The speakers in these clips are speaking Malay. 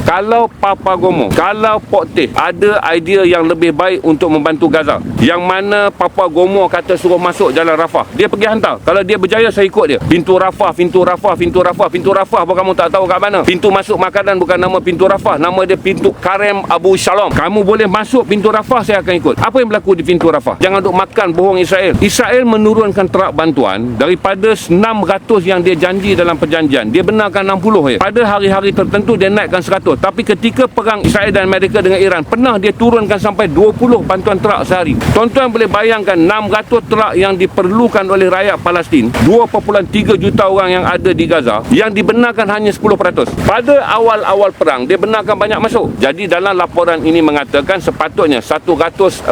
Kalau Papagomo, kalau Port Teh ada idea yang lebih baik untuk membantu Gaza, yang mana Papagomo kata suruh masuk jalan Rafah, dia pergi hantar. Kalau dia berjaya, saya ikut dia. Pintu Rafah, pintu Rafah, pintu Rafah. Pintu Rafah pun kamu tak tahu kat mana. Pintu masuk makanan bukan nama pintu Rafah, nama dia pintu Karem Abu Shalom. Kamu boleh masuk pintu Rafah, saya akan ikut. Apa yang berlaku di pintu Rafah? Jangan duk makan bohong Israel. Israel menurunkan truk bantuan daripada 600 yang dia janji dalam perjanjian. Dia benarkan 60 je. Pada hari-hari tertentu dia naikkan 100. Tapi ketika perang Israel dan Amerika dengan Iran, pernah dia turunkan sampai 20 bantuan truk sehari. Tuan-tuan boleh bayangkan 600 truk yang diperlukan oleh rakyat Palestin, 2.3 juta orang yang ada di Gaza, yang dibenarkan hanya 10%. Pada awal-awal perang dia benarkan banyak masuk. Jadi dalam laporan ini mengatakan sepatutnya 141,000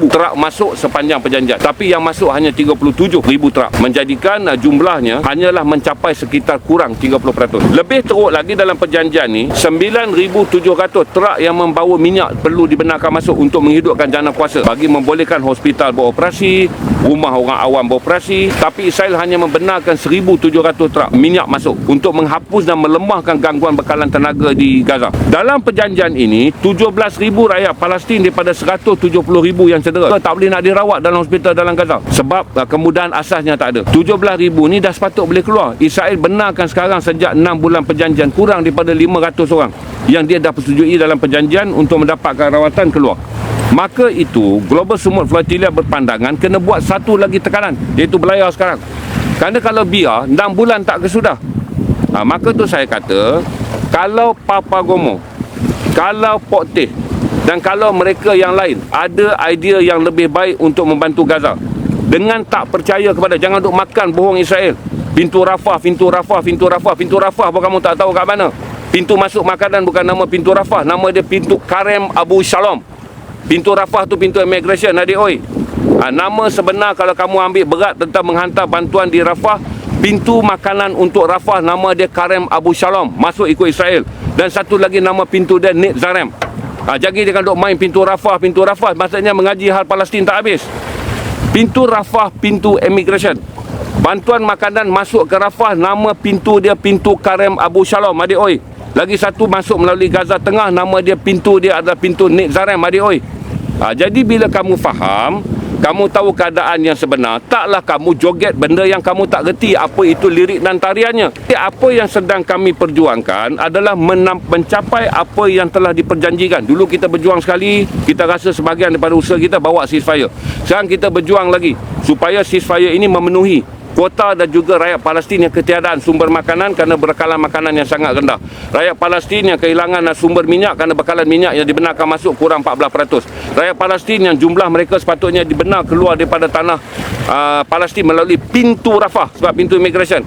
truk masuk sepanjang perjanjian. Tapi yang masuk hanya 37,000 truk, menjadikan jumlahnya hanyalah mencapai sekitar kurang 30%. Lebih teruk lagi dalam perjanjian ni, 9,700 truk yang membawa minyak perlu dibenarkan masuk untuk menghidupkan jana kuasa, bagi membolehkan hospital beroperasi, rumah orang awam beroperasi. Tapi Israel hanya membenarkan 1,700 truk minyak masuk untuk menghapus dan melemahkan gangguan bekalan tenaga di Gaza. Dalam perjanjian ini, 17,000 rakyat Palestin daripada 170,000 yang cedera tak boleh nak dirawat dalam hospital dalam Gaza sebab kemudahan asasnya tak ada. 17,000 ni dah sepatut boleh keluar. Israel benarkan sekarang sejak 6 bulan perjanjian kurang daripada 500 orang yang dia dah persetujui dalam perjanjian untuk mendapatkan rawatan keluar. Maka itu Global Smooth Flotilla berpandangan kena buat satu lagi tekanan, iaitu belayar sekarang. Kerana kalau biar 6 bulan tak kesudah. Maka tu saya kata, kalau Papagomo, kalau Port Teh dan kalau mereka yang lain ada idea yang lebih baik untuk membantu Gaza, dengan tak percaya kepada, jangan duk makan bohong Israel. Pintu Rafah, pintu Rafah, pintu Rafah. Pintu Rafah pun kamu tak tahu kat mana. Pintu masuk makanan bukan nama pintu Rafah, nama dia pintu Karem Abu Shalom. Pintu Rafah tu pintu immigration, adik oi. Nama sebenar kalau kamu ambil berat tentang menghantar bantuan di Rafah, pintu makanan untuk Rafah nama dia Karem Abu Shalom, masuk ikut Israel. Dan satu lagi nama pintu dia Nit Zarem. Jadi dia kan duk main pintu Rafah, maksudnya mengaji hal Palestin tak habis. Pintu Rafah, pintu immigration. Bantuan makanan masuk ke Rafah, nama pintu dia pintu Karem Abu Shalom, adik oi. Lagi satu masuk melalui Gaza Tengah, nama dia pintu dia adalah pintu Nit Zarem, adik oi. Jadi bila kamu faham, kamu tahu keadaan yang sebenar, taklah kamu joget benda yang kamu tak reti apa itu lirik dan tariannya. Apa yang sedang kami perjuangkan adalah mencapai apa yang telah diperjanjikan. Dulu kita berjuang sekali, kita rasa sebahagian daripada usaha kita bawa ceasefire. Sekarang kita berjuang lagi supaya ceasefire ini memenuhi kuota dan juga rakyat Palestin yang ketiadaan sumber makanan kerana bekalan makanan yang sangat rendah. Rakyat Palestin yang kehilangan sumber minyak kerana bekalan minyak yang dibenarkan masuk kurang 14%. Rakyat Palestin yang jumlah mereka sepatutnya dibenar keluar daripada tanah Palestin melalui pintu Rafah sebab pintu immigration.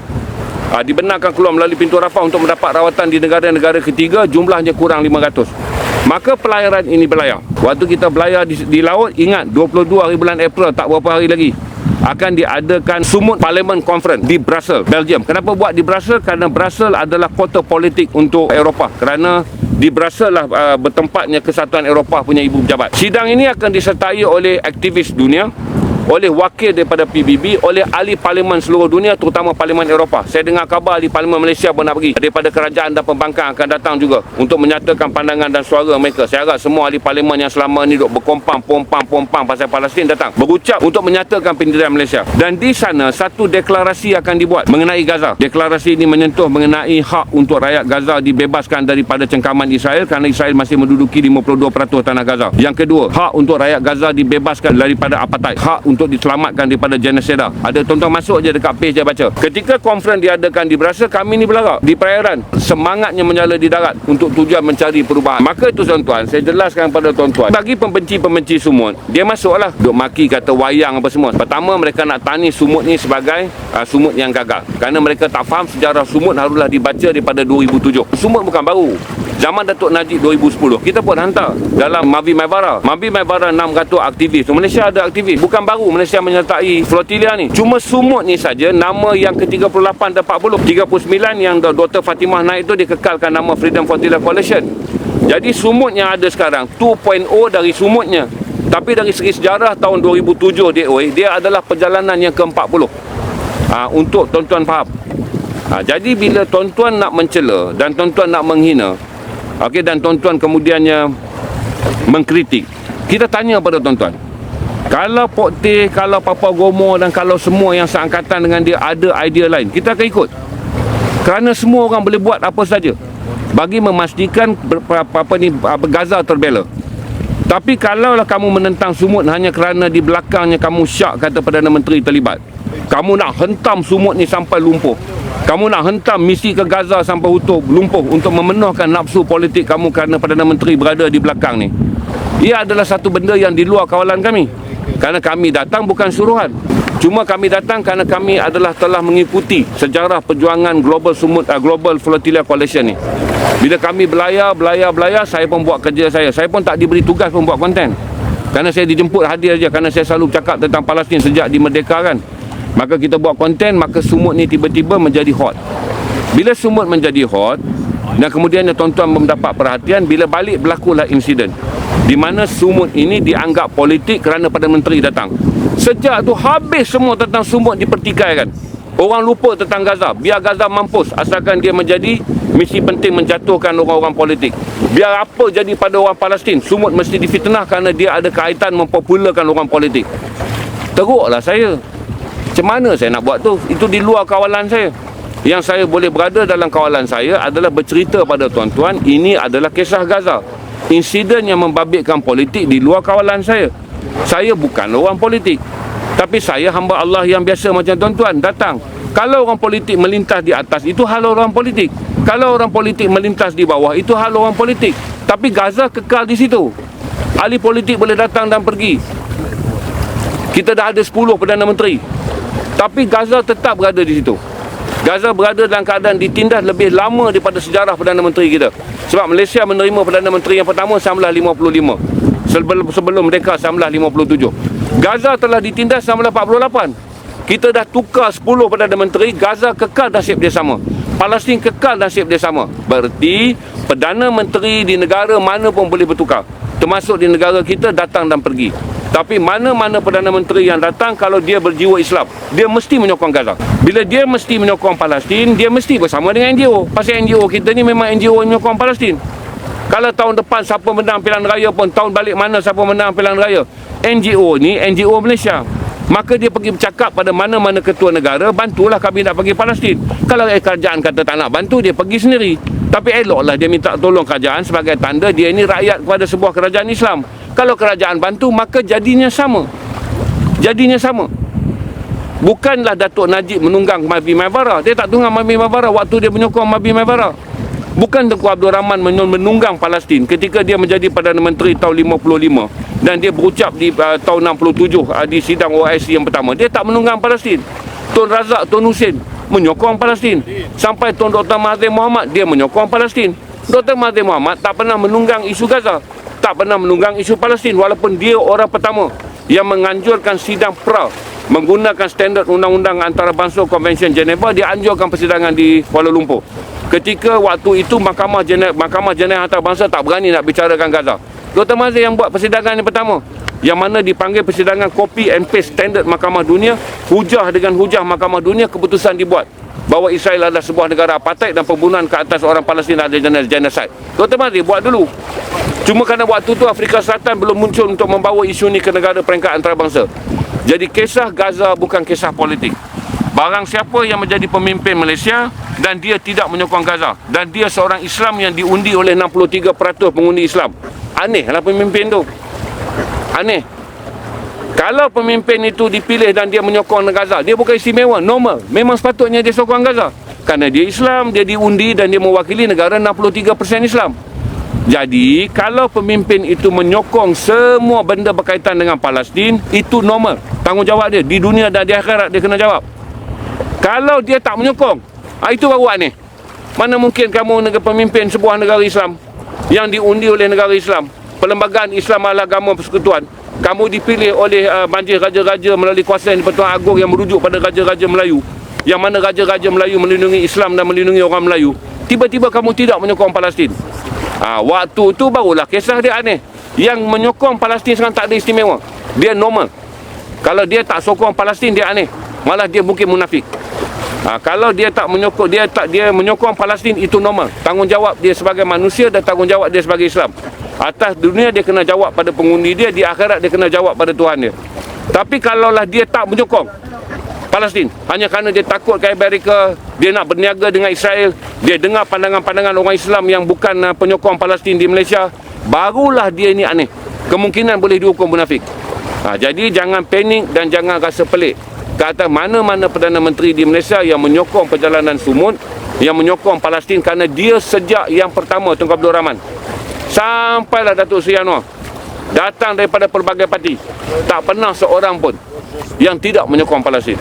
Dibenarkan keluar melalui pintu Rafah untuk mendapat rawatan di negara-negara ketiga, jumlahnya kurang 500. Maka pelayaran ini berlayar. Waktu kita berlayar di laut, ingat 22 hari bulan April, tak berapa hari lagi, akan diadakan Sumut Parliament Conference di Brussels, Belgium. Kenapa buat di Brussels? Kerana Brussels adalah kota politik untuk Eropah. Kerana di Brussels lah bertempatnya Kesatuan Eropah punya ibu pejabat. Sidang ini akan disertai oleh aktivis dunia, oleh wakil daripada PBB, oleh ahli parlimen seluruh dunia, terutama parlimen Eropah. Saya dengar khabar ahli parlimen Malaysia pun nak pergi. Daripada kerajaan dan pembangkang akan datang juga untuk menyatakan pandangan dan suara mereka. Saya harap semua ahli parlimen yang selama ni duk berkompang pompang pasal Palestin datang berucap untuk menyatakan pendirian Malaysia. Dan di sana satu deklarasi akan dibuat mengenai Gaza. Deklarasi ini menyentuh mengenai hak untuk rakyat Gaza dibebaskan daripada cengkaman Israel kerana Israel masih menduduki 52% tanah Gaza. Yang kedua, hak untuk rakyat Gaza dibebaskan daripada apartheid. Hak untuk diselamatkan daripada genosida. Ada tuan-tuan masuk je dekat page je baca. Ketika konferens diadakan di Brussels, kami ni berlarak di perairan, semangatnya menyala di darat untuk tujuan mencari perubahan. Maka itu tuan-tuan, saya jelaskan kepada tuan-tuan, bagi pembenci-pembenci sumut, dia masuklah duk maki kata wayang apa semua. Pertama, mereka nak tani sumut ni sebagai sumut yang gagal kerana mereka tak faham sejarah sumut haruslah dibaca daripada 2007. Sumut bukan baru. Zaman Datuk Najib 2010, kita pun hantar dalam Mavi Maibara 600 aktivis. Malaysia ada aktivis, bukan baru Malaysia menyertai flotilla ni. Cuma sumut ni saja nama yang ke-38 dan 40. 39 yang Dr. Fatimah naik tu dikekalkan nama Freedom Flotilla Coalition. Jadi sumut yang ada sekarang 2.0 dari sumutnya. Tapi dari segi sejarah tahun 2007 dia adalah perjalanan yang ke-40. Untuk tuan-tuan faham. Jadi bila tuan-tuan nak mencela dan tuan-tuan nak menghina, Okey, dan tuan-tuan kemudiannya mengkritik. Kita tanya pada tuan-tuan, kalau Pok Teh, kalau Papua Gomo dan kalau semua yang seangkatan dengan dia ada idea lain, kita akan ikut. Kerana semua orang boleh buat apa saja bagi memastikan Gaza terbela. Tapi kalaulah kamu menentang Sumut hanya kerana di belakangnya kamu syak kata Perdana Menteri terlibat, kamu nak hentam Sumut ni sampai lumpuh, kamu nak hentam misi ke Gaza sampai lumpuh untuk memenuhkan nafsu politik kamu kerana Perdana Menteri berada di belakang ni, ia adalah satu benda yang di luar kawalan kami. Kerana kami datang bukan suruhan. Cuma kami datang kerana kami telah mengikuti sejarah perjuangan Global Flotilla Coalition ni. Bila kami belayar, saya pun buat kerja saya. Saya pun tak diberi tugas pun buat konten. Kerana saya dijemput hadir saja, kerana saya selalu cakap tentang Palestin sejak dimerdekakan. Maka kita buat konten, maka Sumut ni tiba-tiba menjadi hot. Bila Sumut menjadi hot, dan kemudiannya tuan-tuan mendapat perhatian, bila balik berlakulah insiden di mana Sumut ini dianggap politik kerana Perdana Menteri datang. Sejak tu habis semua tentang Sumut dipertikaikan. Orang lupa tentang Gaza. Biar Gaza mampus asalkan dia menjadi misi penting menjatuhkan orang-orang politik. Biar apa jadi pada orang Palestin, Sumut mesti difitnah kerana dia ada kaitan mempopularkan orang politik. Teruklah saya. Macam mana saya nak buat tu? Itu di luar kawalan saya. Yang saya boleh berada dalam kawalan saya adalah bercerita pada tuan-tuan, ini adalah kisah Gaza. Insiden yang membabitkan politik di luar kawalan saya. Saya bukan orang politik, tapi saya hamba Allah yang biasa macam tuan-tuan datang. Kalau orang politik melintas di atas, itu hal orang politik. Kalau orang politik melintas di bawah, itu hal orang politik. Tapi Gaza kekal di situ. Ahli politik boleh datang dan pergi. Kita dah ada 10 Perdana Menteri, tapi Gaza tetap berada di situ. Gaza berada dalam keadaan ditindas lebih lama daripada sejarah Perdana Menteri kita. Sebab Malaysia menerima Perdana Menteri yang pertama 1955. Sebelum mereka 1957. Gaza telah ditindas 1948. Kita dah tukar 10 Perdana Menteri. Gaza kekal nasib dia sama. Palestin kekal nasib dia sama. Berarti Perdana Menteri di negara mana pun boleh bertukar. Termasuk di negara kita datang dan pergi. Tapi mana-mana Perdana Menteri yang datang, kalau dia berjiwa Islam, dia mesti menyokong Gaza. Bila dia mesti menyokong Palestin, dia mesti bersama dengan NGO. Pasal NGO kita ni memang NGO yang menyokong Palestin. Kalau tahun depan siapa menang pilihan raya pun, tahun balik mana siapa menang pilihan raya, NGO ni NGO Malaysia. Maka dia pergi bercakap pada mana-mana ketua negara, bantulah kami nak pergi Palestin. Kalau kerajaan kata tak nak bantu, dia pergi sendiri. Tapi eloklah dia minta tolong kerajaan sebagai tanda dia ini rakyat kepada sebuah kerajaan Islam. Kalau kerajaan bantu, maka jadinya sama. Jadinya sama. Bukanlah Datuk Najib menunggang Mabi Maibara. Dia tak tunggang Mabi Maibara waktu dia menyokong Mabi Maibara. Bukan Tengku Abdul Rahman menunggang Palestin ketika dia menjadi Perdana Menteri tahun 55. Dan dia berucap di tahun 67 di sidang OIC yang pertama. Dia tak menunggang Palestin. Tun Razak, Tun Hussein menyokong Palestin. Sampai Tun Dr. Mahathir Mohamad, dia menyokong Palestin. Dr. Mahathir Mohamad tak pernah menunggang isu Gaza, tak pernah menunggang isu Palestin, walaupun dia orang pertama yang menganjurkan sidang pra menggunakan standard undang-undang antarabangsa Convention Geneva. Dia anjurkan persidangan di Kuala Lumpur. Ketika waktu itu Mahkamah Jenayah Antarabangsa tak berani nak bicarakan Gaza. Dr. Mahathir yang buat persidangan yang pertama, yang mana dipanggil persidangan copy and paste standard Mahkamah Dunia, hujah dengan hujah Mahkamah Dunia, keputusan dibuat bahawa Israel adalah sebuah negara apartheid dan pembunuhan ke atas orang Palestin adalah genocide. Dr. Mahathir buat dulu. Cuma kerana waktu tu Afrika Selatan belum muncul untuk membawa isu ni ke negara peringkat antarabangsa. Jadi kisah Gaza bukan kisah politik. Barang siapa yang menjadi pemimpin Malaysia dan dia tidak menyokong Gaza, dan dia seorang Islam yang diundi oleh 63% pengundi Islam, anehlah pemimpin tu. Aneh. Kalau pemimpin itu dipilih dan dia menyokong Gaza, dia bukan istimewa, normal. Memang sepatutnya dia sokong Gaza. Kerana dia Islam, dia diundi dan dia mewakili negara 63% Islam. Jadi, kalau pemimpin itu menyokong semua benda berkaitan dengan Palestin, itu normal. Tanggungjawab dia. Di dunia dan di akhirat dia kena jawab. Kalau dia tak menyokong, itu baru aneh. Mana mungkin kamu pemimpin sebuah negara Islam yang diundi oleh negara Islam, Perlembagaan Islam Agama Persekutuan, kamu dipilih oleh majlis raja-raja melalui kuasa Di-Pertuan Agong yang merujuk pada raja-raja Melayu, yang mana raja-raja Melayu melindungi Islam dan melindungi orang Melayu. Tiba-tiba kamu tidak menyokong Palestin. Waktu tu barulah kisah dia aneh. Yang menyokong Palestin sekarang tak ada istimewa, dia normal. Kalau dia tak sokong Palestin, dia aneh. Malah dia mungkin munafik. Kalau dia tak menyokong, dia menyokong Palestin, itu normal. Tanggungjawab dia sebagai manusia dan tanggungjawab dia sebagai Islam. Atas dunia dia kena jawab pada pengundi dia, di akhirat dia kena jawab pada Tuhan dia. Tapi kalaulah dia tak menyokong Palestin, hanya kerana dia takut ke Amerika, dia nak berniaga dengan Israel, dia dengar pandangan-pandangan orang Islam yang bukan penyokong Palestin di Malaysia, barulah dia ini aneh. Kemungkinan boleh dihukum munafik. Jadi jangan panik dan jangan rasa pelik ke atas mana-mana Perdana Menteri di Malaysia yang menyokong perjalanan sumut, yang menyokong Palestin, kerana dia sejak yang pertama Tunku Abdul Rahman sampailah Datuk Seri Anwar datang daripada pelbagai parti, tak pernah seorang pun yang tidak menyokong Palestin.